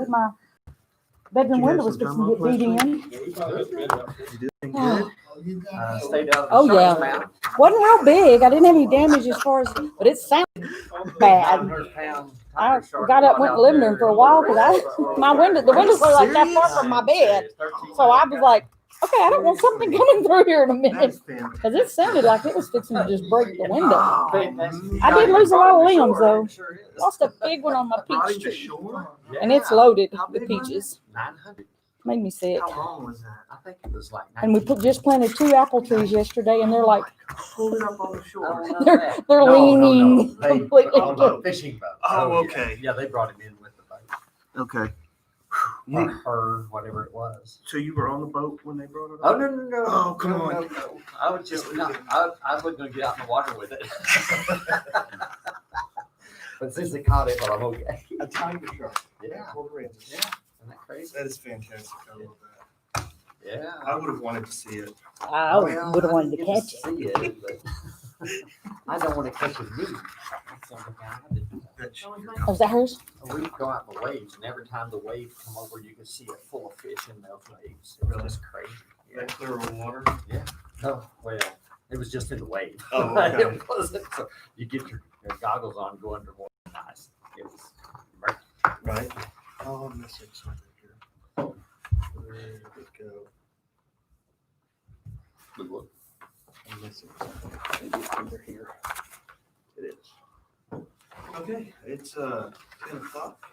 my bedroom window was fixing to get beat in. You doing good? Stayed out Oh, of the yeah. shark's mouth. Wasn't real big. I didn't have any damage as far as, but it sounded bad. 900-pound I tiger shark got up, caught went in out the living there. room for a while because the windows were like that far from my bed. So I was like, okay, I don't want something coming through here in a minute. That's fantastic. Because it sounded like it was fixing to just break the window. Fantastic. I did lose a lot of limbs, though. Sure is. Lost a big one on my Brought him peach to tree. shore? And it's loaded with peaches. 900. Made me sick. How long was that? I think it was like. And we just planted 2 apple trees yesterday, and they're like, Pulled it up on the shore. they're leaning They completely. on the fishing boat. Oh, yeah. okay. Yeah, they brought him in with the boat. Okay. Or her, whatever it was. So you were on the boat when they brought it Oh, up? no. Oh, come No, on. no. I was just, no, I wasn't going to get out in the water with it. But since they caught it, well, I'm okay. A tiger shark. Yeah. Pulled the ranges. Yeah. Isn't that crazy? That is fantastic. I love that. Yeah. I would have wanted to see it. I would have wanted to get catch it. see it, but I don't want to catch a meat. That's the only thing I had to do. That's Oh, is that hers? We go out in the waves, and every time the waves come over, you can see it full of fish in those waves. It was just crazy. Yeah. that clear of water. Oh, well, it was just in the wave. Oh, okay. It wasn't, so you get your goggles on, go underwater. Nice. It was murky. Right. Oh, I'm missing something here. Where did it go? I'm missing something. Maybe it's under here. It is. Okay, it's 10 o'clock.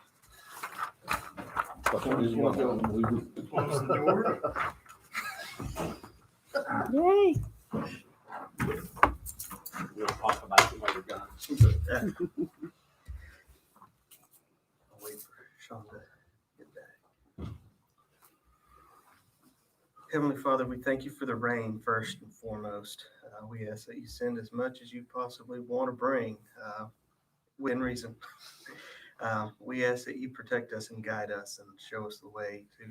Close the door. Yay. We'll talk about it when we're done. I'll wait for Sean to get back. Heavenly Father, we thank you for the rain first and foremost. We ask that you send as much as you possibly want to bring within reason. We ask that you protect us and guide us and show us the way to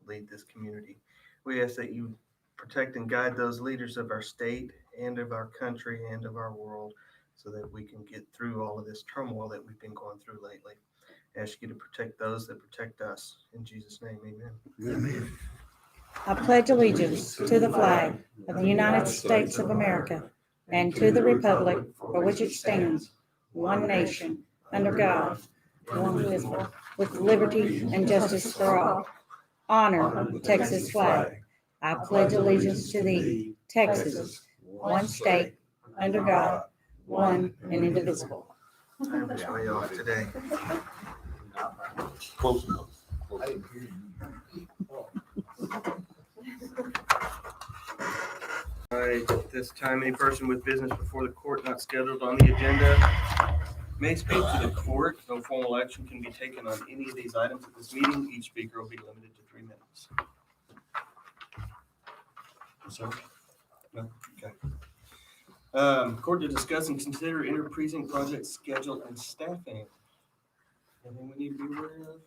lead this community. We ask that you protect and guide those leaders of our state and of our country and of our world so that we can get through all of this turmoil that we've been going through lately. I ask you to protect those that protect us. In Jesus' name, amen. Amen. I pledge allegiance to the flag of the United States of America and to the republic for which it stands, one nation, under God, indivisible, with liberty and justice for all. Honor the Texas flag. I pledge allegiance to thee, Texas, one state, under God, one and indivisible. I wish we off today. Close enough. All right, at this time, any person with business before the court not scheduled on the agenda may speak to the court. No formal action can be taken on any of these items at this meeting. Each speaker will be limited to 3 minutes. Sir? No? Okay. Court to discuss and consider inter-precinct project schedule and staffing. Anything we need to be aware of?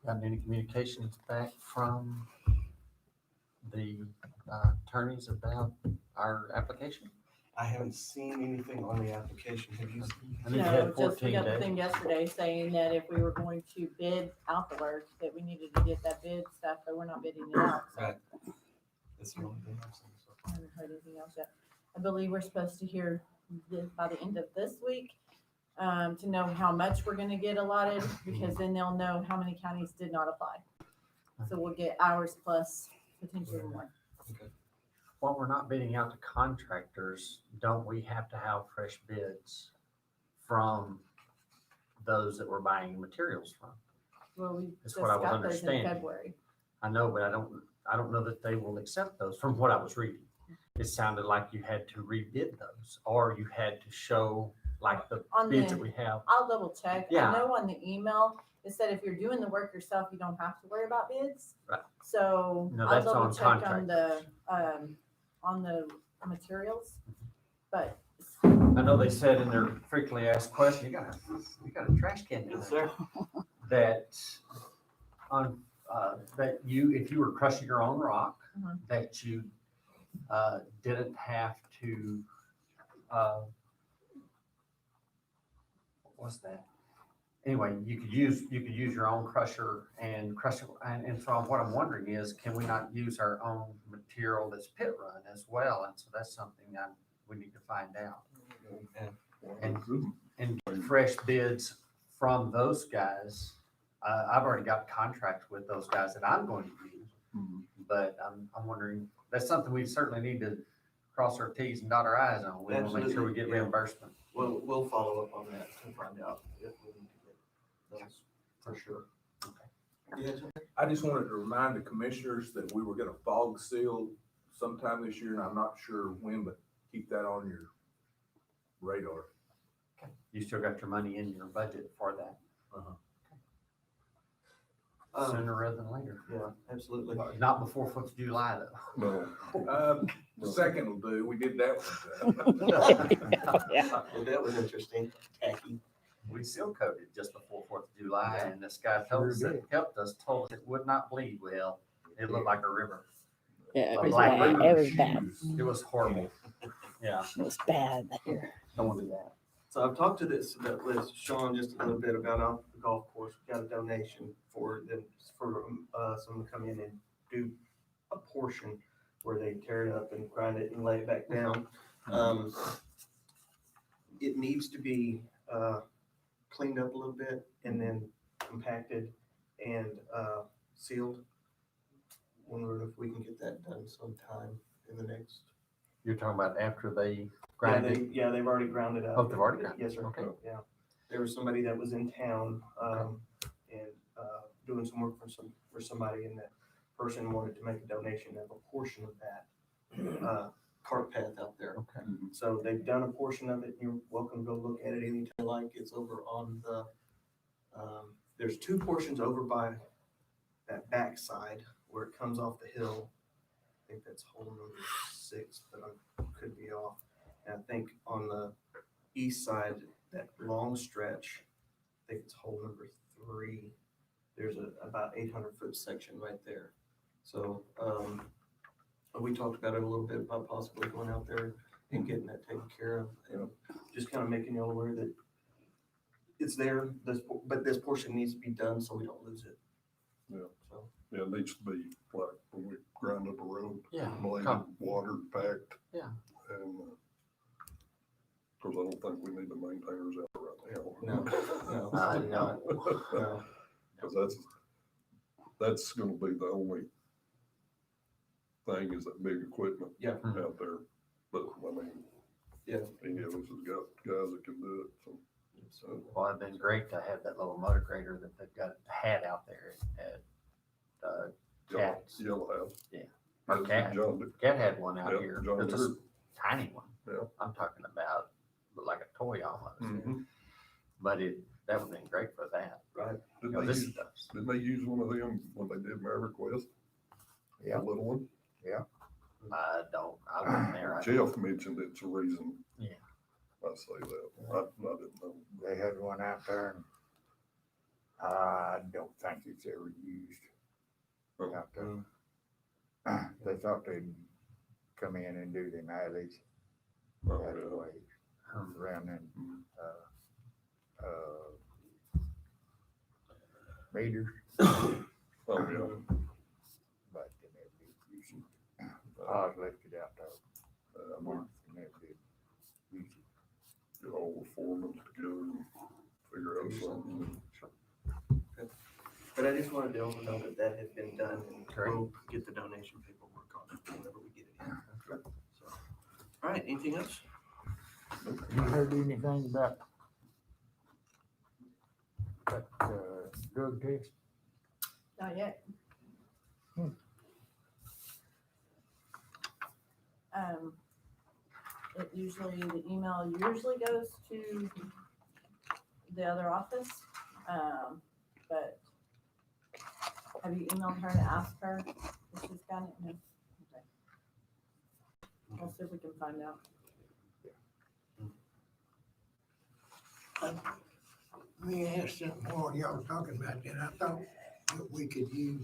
Got any communications back from the attorneys about our application? I haven't seen anything on the application. Have you? I think you No, had just we 14 got the days. thing yesterday saying that if we were going to bid out the work, that we needed to get that bid stuff, but we're not bidding it out, so Right. That's the only thing I've seen so I haven't heard anything else yet. I believe we're supposed to hear by the end of this week, to know how much we're gonna get allotted, because then they'll know how many counties did not apply. So we'll get ours plus potentially more. While we're not bidding out to contractors, don't we have to have fresh bids from those that we're buying materials from? Well, we That's just what I was got those in understanding. February. I know, but I don't know that they will accept those from what I was reading. It sounded like you had to rebid those, or you had to show like the On bids the- that we have. I'll double check. Yeah. I know on the email, it said if you're doing the work yourself, you don't have to worry about bids. Right. So No, I'll that's double on check on the materials, but I know they said in their frequently asked question, you got a trash can in there. That on, that if you were crushing your own rock, Mhm. that you didn't have to, what was that? anyway, you could use your own crusher and crush it. And so what I'm wondering is, can we not use our own material that's pit run as well? And so that's something that we need to find out. And get fresh bids from those guys. I've already got contracts with those guys that I'm going to use, but I'm wondering, that's something we certainly need to cross our T's and dot our I's on. We want to make sure we get Absolutely, yeah. reimbursement. We'll follow up on that to find out if we need to get those for sure. I just wanted to remind the commissioners that we were gonna fog seal sometime this year, and I'm not sure when, but keep that on your radar. You still got your money in your budget for that, sooner rather than later. Yeah, absolutely. Not before 4th of July though. No, the second will do. We did that one. Well, that was interesting. Tacky. We seal coated just before 4th of July, and this guy told us that helped us, told us it would not bleed well. It looked like a river. Yeah, it A was black bad. river. It was bad. It was horrible. Yeah, It was bad here. don't want to do that. So I've talked to with Sean just a little bit about the golf course. We got a donation for someone to come in and do a portion where they tear it up and grind it and lay it back down. It needs to be cleaned up a little bit and then compacted and sealed. Wonder if we can get that done sometime in the next. You're talking about after they Yeah, grind it? they've already ground it up. Oh, they've already ground it? Yes, sir. Okay. Yeah. There was somebody that was in town, and, doing some work for somebody, and that person wanted to make a donation of a portion of that, cart path out there. Okay. So they've done a portion of it. You're welcome to go look at it anytime you like. It's over on the, there's two portions over by that backside where it comes off the hill. I think that's hole number 6, but I could be off. And I think on the east side, that long stretch, I think it's hole number 3. There's about 800-foot section right there. So we talked about it a little bit about possibly going out there and getting that taken care of, and just kind of making you all aware that it's there. But this portion needs to be done so we don't lose it. Yeah. So Yeah, it needs to be like when we grind up a road, Yeah. bladed, watered, packed. Yeah. And, cause I don't think we need the maintainers out right now. no, No. no. Cause that's gonna be the only thing is that big equipment Yeah. out there. But I mean, Yeah. any of us has got guys that can do it, so. Well, it'd been great to have that little motor grader that they've had out there at Cat's. Yellow House. Or Cat. John Deere. Cat had one out Yeah, here. John It's a Deere. tiny one. Yeah. I'm talking about looked like a toy almost. Mhm. But that would have been great for that. Right. You Didn't know, they this use, stuff. didn't they use one of them when they did Maverick West? Yeah. A little one? I wasn't there. Jeff mentioned it's a reason. Yeah. I say that. I didn't know. They had one out there and I don't think it's ever used Oh. out there. They thought they'd come in and do them alleys Oh, that yeah. way around them, meters, Oh, yeah. but they never did use it. I was left it out there a month and never did use it. Get all the foremen together and figure out something. But I just wanted to know that has been done, and Great. we'll get the donation paperwork on it whenever we get it in. So, all right, anything else? You heard anything about that, drug test? Not yet. Hmm. The email usually goes to the other office, but have you emailed her to ask her if she's got it? No. Okay. We'll see if we can find out. Let me ask something more. Y'all was talking about that. I thought that we could use,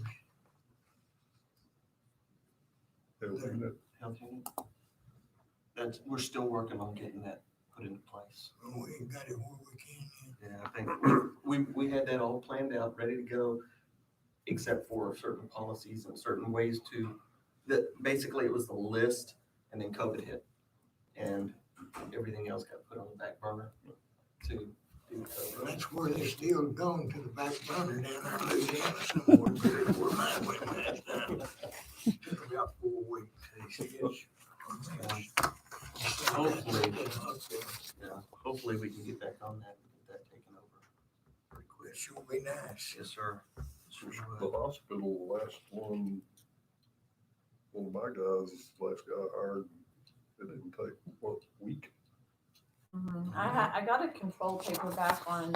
Health unit. Health unit? We're still working on getting that put into place. We ain't got it where we can yet. Yeah, I think we had that all planned out, ready to go, except for certain policies and certain ways to, that, basically it was the list, and then COVID hit. And everything else got put on the back burner to do COVID. That's where they still going to the back burner down there in Louisiana somewhere, where mine went last time. Took about 4 weeks. Hopefully. Yeah, hopefully we can get back on that and get that taken over pretty It quick. sure be nice. Yes, sir. Sure The would. hospital, last one of my guys, last guy I hired, it didn't take, what, a week? I got a control paper back on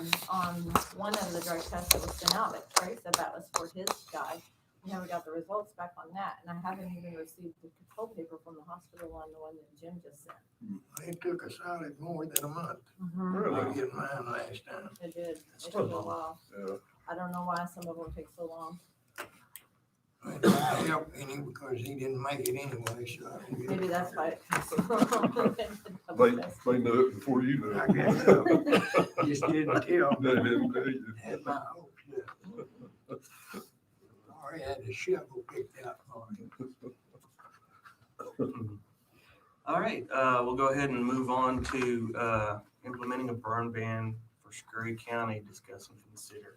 one of the drug tests that was sent out, but Trey said that was for his guy. We never got the results back on that, and I haven't even received the control paper from the hospital on the one that Jim just sent. It took a solid more than a month Really? to get mine last time. It did, it That's took a still while. Yeah. I don't know why some of them take so long. It didn't help any because he didn't make it anyway, so I don't get Maybe it. that's why it takes so long. They knew it before you knew I it. guess so. Just didn't tell They me. didn't tell you. Had my hopes up. Already had the shovel picked out for him. All right, we'll go ahead and move on to implementing a burn ban for Scurry County, discuss and consider.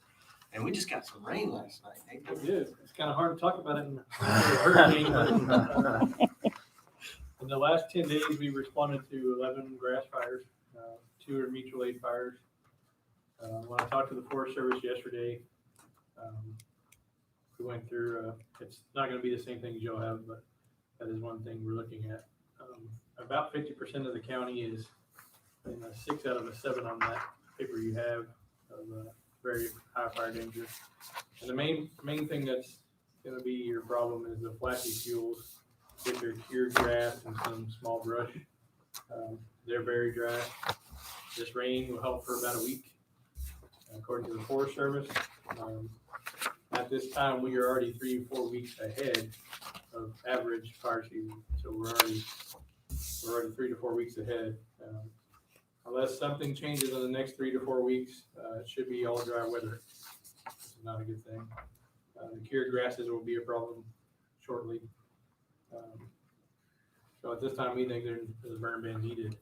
And we just got some rain last night. Hey, It is. It's kind of hard to talk about it in the hurricane. In the last 10 days, we responded to 11 grass fires, 2 are mutual aid fires. When I talked to the Forest Service yesterday, we went through, it's not going to be the same thing as you'll have, but that is one thing we're looking at. About 50% of the county is in a 6 out of a 7 on that paper you have of very high fire danger. And the main thing that's going to be your problem is the flashy fuels, which are cured grass and some small brush. They're very dry. This rain will help for about a week, according to the Forest Service. At this time, we are already 3 or 4 weeks ahead of average fire season, so we're already 3 to 4 weeks ahead. Unless something changes in the next 3 to 4 weeks, it should be all dry weather. This is not a good thing. The cured grasses will be a problem shortly. So at this time, we think there's a burn ban needed.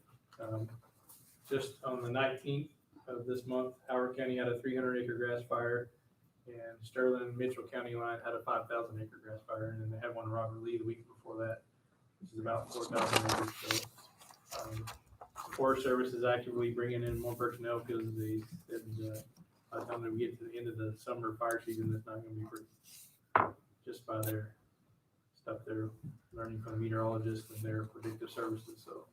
Just on the 19th of this month, Howard County had a 300-acre grass fire, and Sterling and Mitchell County line had a 5,000-acre grass fire, and then they had one in Robert Lee the week before that, which is about 4,000 acres. So, the Forest Service is actively bringing in more personnel because they said by the time that we get to the end of the summer fire season, it's not going to be pretty. Just by their stuff they're learning from the meteorologists and their predictive services. So,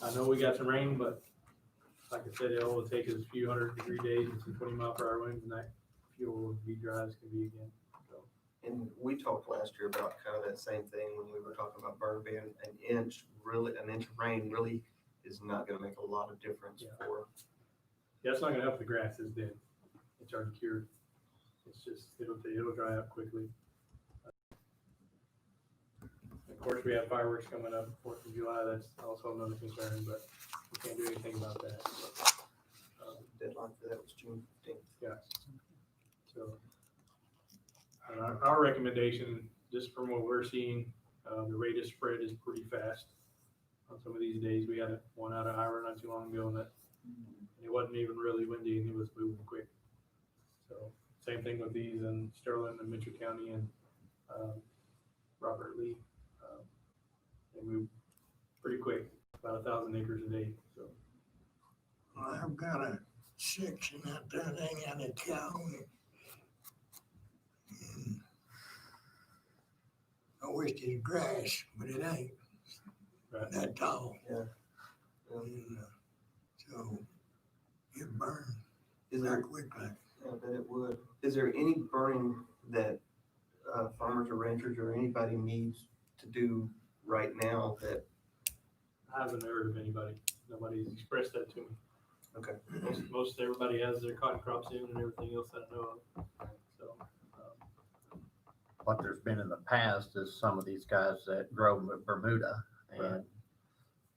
I know we got some rain, but like I said, all it'll take is a few 100-degree days and some 20-mile-per-hour winds, and that fuel will be dry as can be again. So, And we talked last year about kind of that same thing when we were talking about burn ban. An inch of rain really is not gonna make a lot of difference Yeah. for. yeah, it's not gonna help the grass, it's dead. It's already cured. It's just, it'll dry up quickly. Of course, we have fireworks coming up, 4th of July, that's also another concern, but we can't do anything about that. Deadline for that was June 15th. Yeah. So, our recommendation, just from what we're seeing, the rate of spread is pretty fast. On some of these days, we had one out of Iowa not too long ago, and it wasn't even really windy, and it was moving quick. So, same thing with these in Sterling and Mitchell County and Robert Lee. They move pretty quick, about 1,000 acres a day. So, I've got a section out there, they ain't got a cow on it. I wish it was grass, but it ain't right. that tall. Yeah. And, so it burned Is that there, quickly. I bet it would. Is there any burning that farmers or ranchers or anybody needs to do right now that? I haven't heard of anybody. Nobody's expressed that to me. Okay. Most everybody has their cotton crops in and everything else that I know of. So, what there's been in the past is some of these guys that drove at Bermuda, and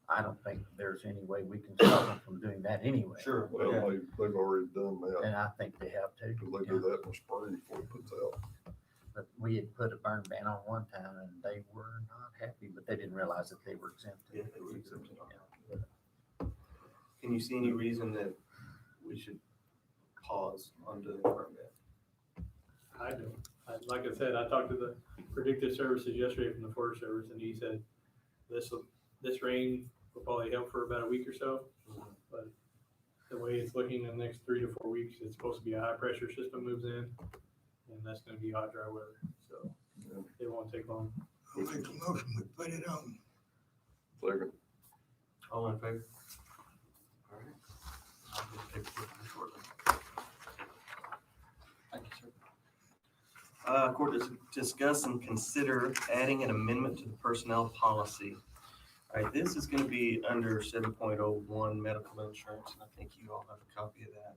I don't think there's any way we can stop them from doing that anyway. Sure. Well, they've already done that, And I think they have to. because they do that in the spring before it puts out. But we had put a burn ban on one time and they were not happy, but they didn't realize that they were exempted. Yeah, they were exempted. Can you see any reason that we should pause on doing the burn ban? I don't. Like I said, I talked to the predictive services yesterday from the Forest Service, and he said this rain will probably help for about a week or so. But the way it's looking in the next 3 to 4 weeks, it's supposed to be a high pressure system moves in, and that's going to be hot, dry weather. So it won't take long. I'll make a motion, we put it on. Second. All in favor? All right. I'll just take a look shortly. Thank you, sir. Court to discuss and consider adding an amendment to the personnel policy. All right, this is going to be under 7.01 medical insurance, and I think you all have a copy of that.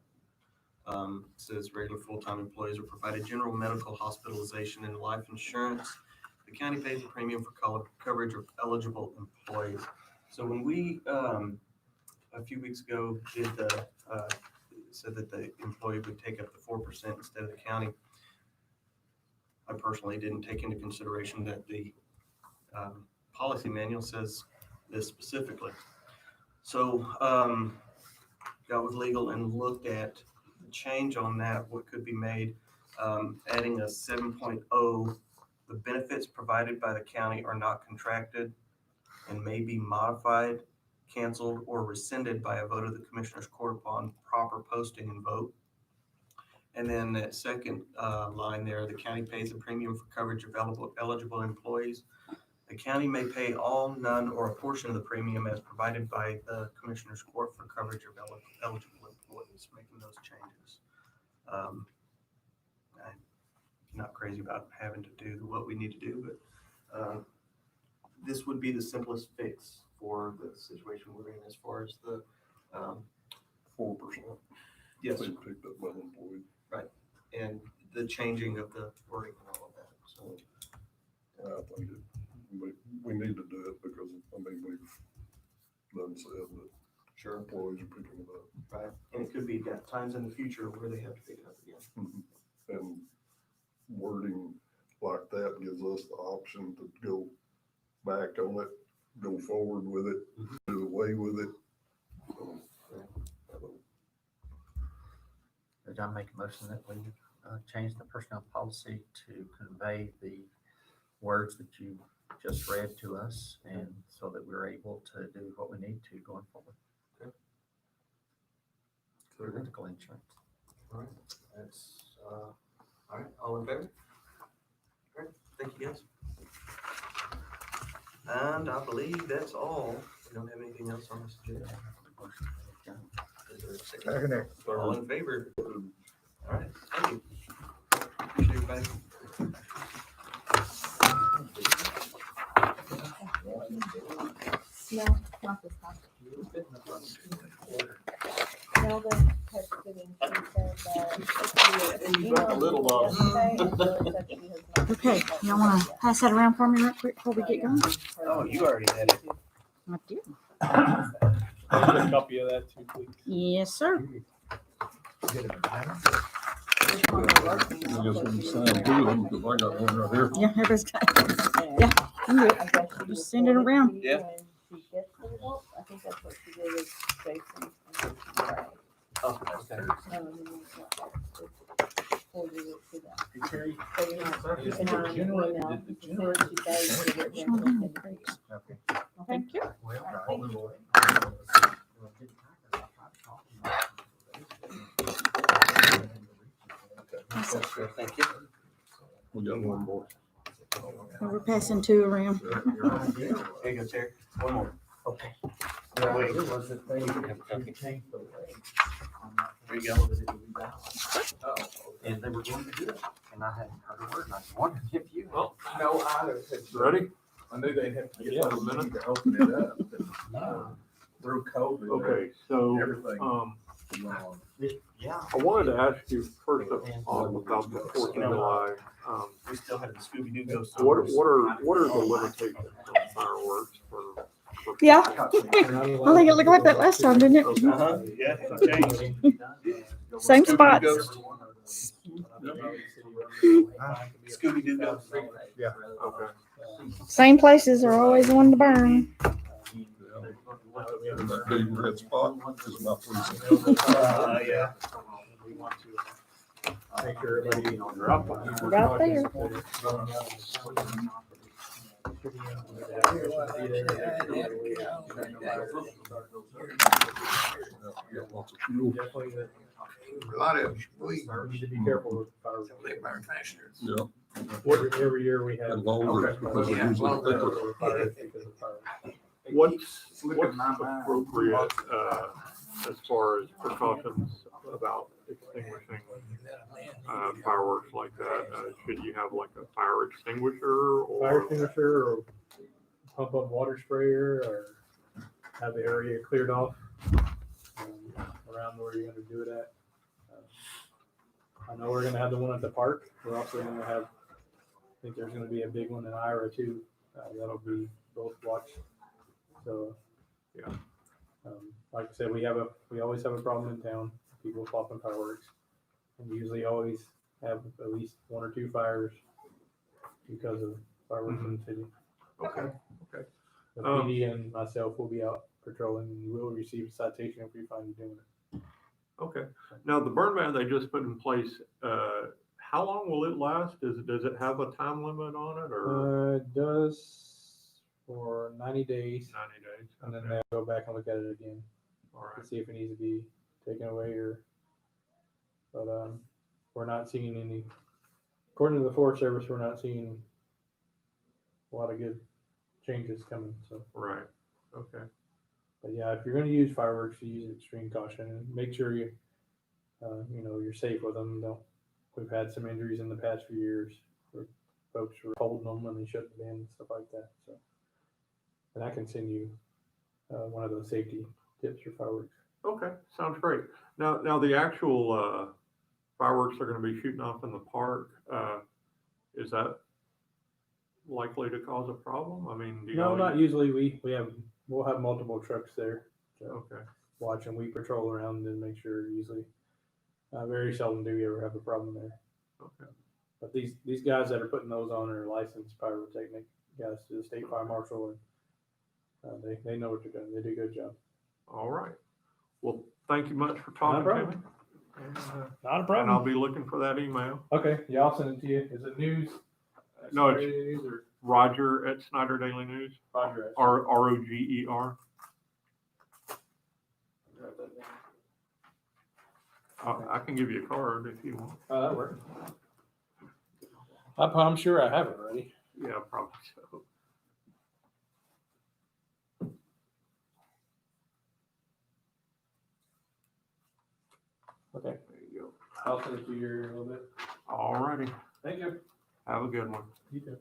It says regular full-time employees are provided general medical, hospitalization, and life insurance. The county pays a premium for coverage of eligible employees. So when we, a few weeks ago, did said that the employee would take up to 4% instead of the county, I personally didn't take into consideration that the policy manual says this specifically. So got with legal and looked at the change on that, what could be made, adding a 7.0, the benefits provided by the county are not contracted and may be modified, canceled, or rescinded by a vote of the Commissioners Court upon proper posting and vote. And then that second line there, the county pays a premium for coverage of eligible employees. The county may pay all, none, or a portion of the premium as provided by the Commissioners Court for coverage of eligible employees, making those changes. I'm not crazy about having to do what we need to do, but this would be the simplest fix for the situation we're in as far as the 4%. yes, They picked up by employees. and the changing of the wording and all of that. So I think we need to do it because, I mean, we've done said that sure, employees are picking it up. right, and it could be at times in the future where they have to pick it up again. And wording like that gives us the option to go back on it, go forward with it, do away with it. So, Did I make a motion that we change the personnel policy to convey the words that you just read to us, and so that we're able to do what we need to going forward? For medical insurance. All right, that's, all right, all in favor? All right, thank you guys. And I believe that's all. We don't have anything else on this agenda. Is there a second? All in favor? All right, thank you. Appreciate everybody. No, not this time. No, the texted and she said, You got a little one. Okay, y'all want to pass that around for me real quick before we get going? Oh, you already had it. I do. A copy of that too, please. Yes, sir. Yeah, everybody's got it. Yeah, I'm good. Just send it around. Yeah. When she gets the results, I think that's what she did with Jason. And then she tried. Oh, okay. Forwarded it to them. So you're not keeping on the email. As soon as she does, you get them and then- Thank you. Thank you. we got one more. We're passing two around. Here you go, Terry. One more. Okay. Wait. There was a thing. There you go. And they were going to do it, and I hadn't heard a word, and I was wondering if you. Ready? I knew they'd have to get a minute to open it up. No. Through COVID. Okay, so, Everything. Yeah. I wanted to ask you first off about the Fourth of July. We still have the Scooby-Doo ghost. What are the limitations on fireworks for? Yeah. I think it looked like that last time, didn't it? Uh-huh, yeah, it changed. Same Scooby-Doo spots. ghost. Scooby-Doo ghost. Yeah, okay. Same places are always the one to burn. And that big red spot is about 3 cents. Yeah. We want to make sure everybody Right there. Yeah, lots of fuel. Definitely, A lot of we we need to be careful with fireworks. they burn faster. Yeah, Every year we have. and longer because they're usually thicker. What's appropriate, as far as precautions about extinguishing, fireworks like that? Should you have like a fire extinguisher Fire or? extinguisher or pump up water sprayer or have the area cleared off around where you're gonna do it at. I know we're gonna have the one at the park. We're also gonna have, I think there's gonna be a big one in Ira too. That'll be both watched. So, Yeah. Like I said, we always have a problem in town, people popping fireworks. And usually always have at least one or two fires because of fireworks in the city. Okay, The PD and myself will be out patrolling and you will receive a citation if we find you doing it. okay. Now, the burn ban they just put in place, how long will it last? Does it have a time limit on it or It does for 90 days 90 days? and then Okay. they'll go back and look at it again All to right. see if it needs to be taken away but we're not seeing any, according to the Forest Service, we're not seeing a lot of good changes coming, so. Right. Okay. But yeah, if you're going to use fireworks, you use extreme caution and make sure you're safe with them. We've had some injuries in the past few years where folks were holding them when they shouldn't have been and stuff like that. So, and I can send you one of those safety tips for fireworks. Okay. Sounds great. Now the actual fireworks they're going to be shooting off in the park. Is that likely to cause a problem? I mean, do you No, know? not usually. We'll have multiple trucks there to Okay. watch, and we patrol around and make sure. Usually, very seldom do we ever have a problem there. Okay. But these guys that are putting those on are licensed pyrotechnic guys to the state fire marshal, and they know what they're doing. They do a good job. All right. Well, thank you much for talking to me. problem. And, Not a and I'll be looking for that email. Okay, yeah, I'll send it to you. Is it news? No, it's- Saturday News or Roger at Snyder Daily News. Roger? ROGER. I can give you a card if you want. Oh, that works. I'm sure I have it already. Yeah, probably so. Okay, There you go. I'll send it to you here in a little bit. All righty. Thank you. Have a good one. You too.